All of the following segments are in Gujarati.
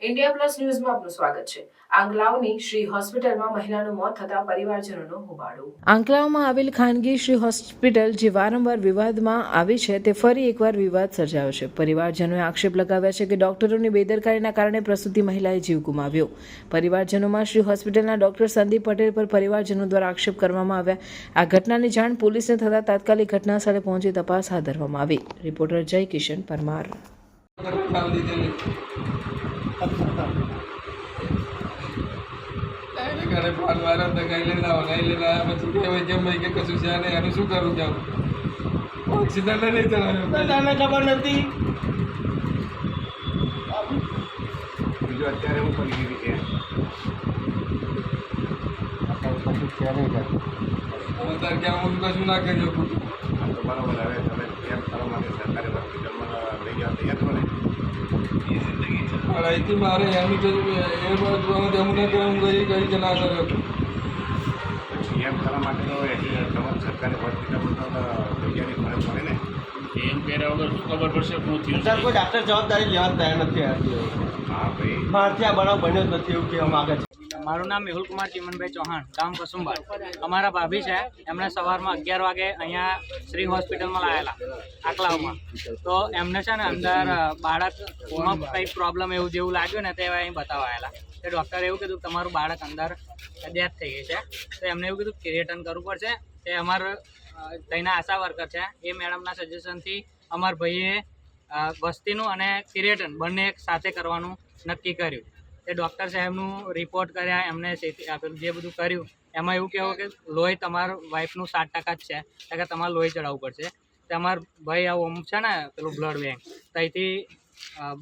ઇન્ડિયા પ્લસ ન્યૂઝમાં આપનું સ્વાગત છે। આંકલાવની શ્રી હોસ્પિટલમાં મહિલાનું મોત થતા પરિવારજનોનો હોબાળો। આંકલાવમાં આવેલ ખાનગી શ્રી હોસ્પિટલ જે વારંવાર વિવાદમાં આવી છે તે ફરી એકવાર વિવાદ સર્જાયો છે। પરિવારજનોએ આક્ષેપ લગાવ્યા છે કે ડોક્ટરોની બેદરકારીના કારણે પ્રસૂતિ મહિલાએ જીવ ગુમાવ્યો। પરિવારજનોમાં શ્રી હોસ્પિટલના ડોક્ટર સંદીપ પટેલ પર પરિવારજનો દ્વારા આક્ષેપ કરવામાં આવ્યા। આ ઘટનાની જાણ પોલીસને થતાં તાત્કાલિક ઘટના સ્થળે પહોંચી તપાસ હાથ ધરવામાં આવી। રિપોર્ટર જય કિશન પરમાર। ઘરે ફોન માર્યો તો ગઈ લેના પછી કહેવાય કેમ ભાઈ કે કશું છે નહીં એનું શું કરું જાઉં ઓક્સિજન નહીં ચલાવ્યો તને ખબર નથી બીજું અત્યારે હું પરિસ્થિતિ છે કશું છે નહીં હું તાર ક્યાં હું કશું ના કરી શકું તો બરાબર હવે તમે એમ કરવા માટે સરકારી હોસ્પિટલમાં લઈ જવા તૈયાર છો ને અહીંથી મારે એમની જરૂર એ બાજુ એમને હું ગઈ કે ના કર્યો પછી એમ કરવા માટે તમારે સરકારી હોસ્પિટલમાં તૈયારી ફરજ પડે ને એમ કર્યા વગર શું ખબર પડશે શું થયું સર કોઈ ડાક્ટર જવાબદારી લેવા તૈયાર નથી હા ભાઈ મારથી આ બનાવ બન્યો જ નથી એવું કહેવા માગે છે। મારું નામ મેહુલ કુમાર ચિમનભાઈ ચૌહાણ, ગામ કસુંબા। અમારા ભાભી છે, એમણે સવારમાં 11 વાગે અહીંયા શ્રી હોસ્પિટલમાં લાવેલા આંકલાવમાં। તો એમને છે ને અંદર બાળકમાં કંઈ પ્રોબ્લેમ એવું જેવું લાગ્યું ને તે અહીં બતાવવા આવેલા। તે ડૉક્ટરે એવું કીધું કે તમારું બાળક અંદર ડેથ થઈ ગઈ છે, તો એમને એવું કીધું ક્રિએટન કરવું પડશે। તે અમારા ત્યાંના આશા વર્કર છે, એ મેડમના સજેશનથી અમારા ભાઈએ વસ્તીનું અને ક્રિએટન બંને એક સાથે કરવાનું નક્કી કર્યું। એ ડૉક્ટર સાહેબનું રિપોર્ટ કર્યા, એમને જે બધું કર્યું એમાં એવું કહેવું કે લોહી તમારા વાઈફનું 7% જ છે, કે તમારે લોહી ચડાવવું પડશે। તો અમારા ભાઈ આવું છે ને પેલું બ્લડ બેંક ત્યાંથી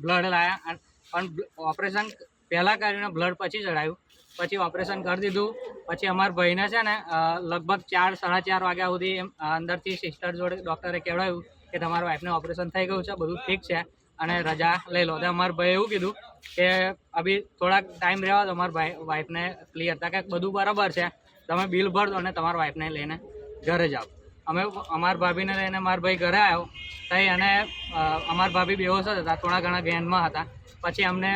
બ્લડ લાવ્યા, પણ ઓપરેશન પહેલાં કરીને બ્લડ પછી ચડાવ્યું, પછી ઓપરેશન કરી દીધું। પછી અમારા ભાઈને છે ને લગભગ 4-4:30 વાગ્યા સુધી અંદરથી સિસ્ટર જોડે ડૉક્ટરે કહેવાયું કે તમારા વાઈફને ઓપરેશન થઈ ગયું છે, બધું ઠીક છે અને રજા લઈ લો। તો અમારા ભાઈએ એવું કીધું કે અભી થોડાક ટાઈમ રહેવા દો, અમારા વાઈફને ક્લિયર થાય કે બધું બરાબર છે, તમે બિલ ભર દો અને તમારા વાઈફને લઈને ઘરે જાઓ। અમે અમારા ભાભીને લઈને મારા ભાઈ ઘરે આવ્યો તઈ અને અમારા ભાભી બેહોશ જ હતા, થોડા ઘણા જ્ઞાનમાં હતા। પછી અમને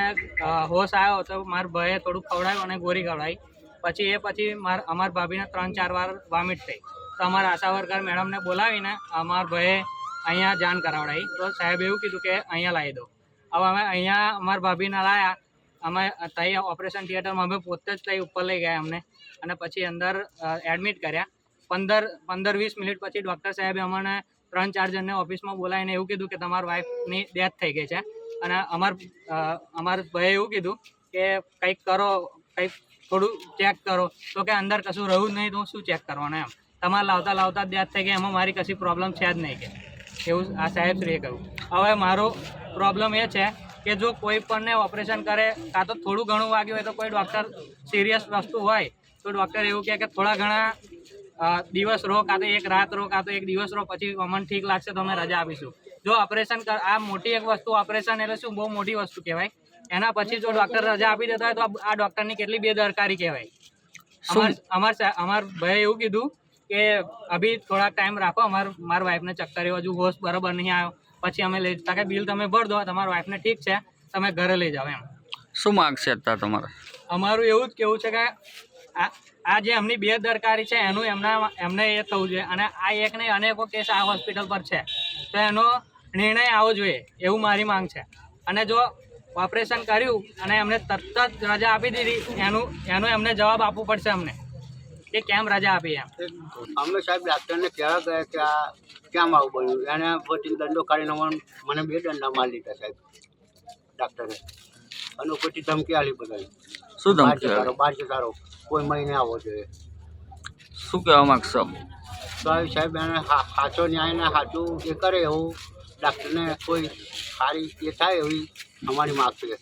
હોશ આવ્યો તો મારા ભાઈએ થોડુંક ખવડાવ્યું અને ગોળી ખવડાવી। પછી અમારા ભાભીને 3-4 વાર વોમિટ થઈ। તો અમારા આશા વર્કર મેડમને બોલાવીને અમારા ભાઈએ અહીંયા જાણ કરાવડાવી। તો સાહેબ એવું કીધું કે અહીંયા લાવી દો। હવે અમે અહીંયા અમારા ભાભીને લાવ્યા, અમે ત્યાં ઓપરેશન થિયેટરમાં અમે પોતે જ ત્યાં ઉપર લઈ ગયા અમને, અને પછી અંદર એડમિટ કર્યા। 15-20 મિનિટ પછી ડૉક્ટર સાહેબે અમને 3-4 જણને ઓફિસમાં બોલાવીને એવું કીધું કે તમારા વાઈફની ડેથ થઈ ગઈ છે, અને અમારા ભાઈએ એવું કીધું કે કંઈક કરો, કંઈક થોડું ચેક કરો। તો કે અંદર કશું રહ્યું જ નહીં, તો શું ચેક કરવાનું એમ, તમારે લાવતા ડેથ થઈ ગઈ, એમાં મારી કશી પ્રોબ્લેમ છે જ નહીં કે એવું આ સાહેબશ્રીએ કહ્યું। હવે મારો પ્રોબ્લેમ એ છે કે જો કોઈ પણને ઓપરેશન કરે, કાં તો થોડું ઘણું વાગ્યું હોય તો કોઈ ડૉક્ટર સિરિયસ વસ્તુ હોય તો ડૉક્ટર એવું કહે કે થોડા ઘણા દિવસ રહો, કાં તો એક રાત રહો, કાં તો એક દિવસ રહો, પછી અમને ઠીક લાગશે તો અમે રજા આપીશું। જો ઓપરેશન આ મોટી એક વસ્તુ, ઓપરેશન એટલે શું બહુ મોટી વસ્તુ કહેવાય, એના પછી જો ડૉક્ટર રજા આપી દેતા હોય તો આ ડૉક્ટરની કેટલી બેદરકારી કહેવાય। અમારા ભાઈએ એવું કીધું કે અભી થોડાક ટાઈમ રાખો, મારા વાઈફને ચક્કર હજુ હોશ બરાબર નહીં આવ્યો, પછી અમે લઈ જતા કે બિલ તમે ભર દો, તમારા વાઈફને ઠીક છે, તમે ઘરે લઈ જાઓ એમ। શું માગ છે અત્યારે તમારે? અમારું એવું જ કહેવું છે કે આ જે એમની બેદરકારી છે એનું એમને એ થવું જોઈએ, અને આ એક નહીં અનેકો કેસ આ હોસ્પિટલ પર છે, તો એનો નિર્ણય આવવો જોઈએ એવું મારી માંગ છે। અને જો ઓપરેશન કર્યું અને એમને તરત જ રજા આપી દીધી, એનો એમને જવાબ આપવો પડશે અમને કે કેમ રજા આપી એમ। અમે સાહેબ ડાક્ટરને કહેવા ગયા કે આ કેમ આવું બન્યું, એને પછી દંડો કાઢીને મને 2 દંડા મારી લીધા સાહેબ ડાક્ટરે, અને પછી ધમકી આલી બધાને, શું ધમકી? બહાર જતારો, કોઈ મહિને આવો જોઈએ। શું કહેવા માગશો? તો સાહેબ એને સાચો ન્યાયને સાચું એ કરે એવું ડાક્ટરને કોઈ સારી એ થાય એવી અમારી માગ છે।